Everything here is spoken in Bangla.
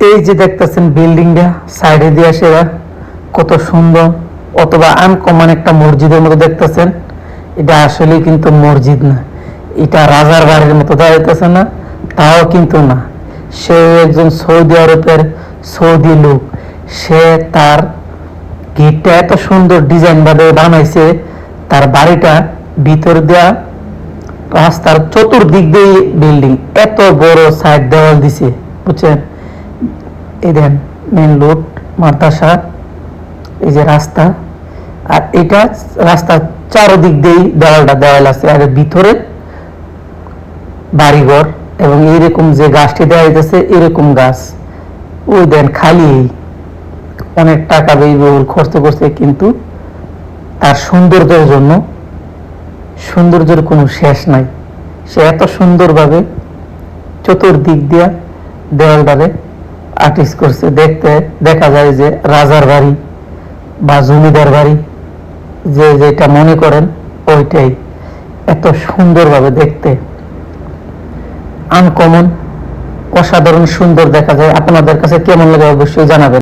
এই যে দেখতেছেন বিল্ডিংটা সাইডে দিয়ে সেরা কত সুন্দর, অথবা আনকমন একটা মসজিদের মতো দেখতেছেন। এটা আসলে কিন্তু মসজিদ না, এটা রাজার বাড়ির মতো দাঁড়াইতেছে না, তাও কিন্তু না। সে একজন সৌদি আরবের সৌদি লোক, সে তার গেটটা এত সুন্দর ডিজাইন ভাবে বানাইছে, তার বাড়িটা ভিতর দেয়া রাস্তার চতুর্দিক দিয়ে বিল্ডিং, এত বড় সাইড দেওয়াল দিছে, বুঝছেন? এই দেন মেন রোড, মাদ্রাসা, এই যে রাস্তা, আর এটা রাস্তার চারদিক দিয়েই দেওয়াল আছে, আর ভিতরে বাড়িঘর, এবং এইরকম যে গাছটি দেওয়া হইতেছে এরকম গাছ, ওই দেন খালি অনেক টাকা ব্যয়বহুল খরচ করছে, কিন্তু তার সৌন্দর্যের জন্য সৌন্দর্যের কোনো শেষ নাই। সে এত সুন্দরভাবে চতুর্দিক দিয়া দেওয়ালটারে আর্টিস্ট করছে, দেখতে দেখা যায় যে রাজার বাড়ি বা জমিদার বাড়ি, যে যেটা মনে করেন ওইটাই, এত সুন্দরভাবে দেখতে আনকমন, অসাধারণ সুন্দর দেখা যায়। আপনাদের কাছে কেমন লাগে অবশ্যই জানাবেন।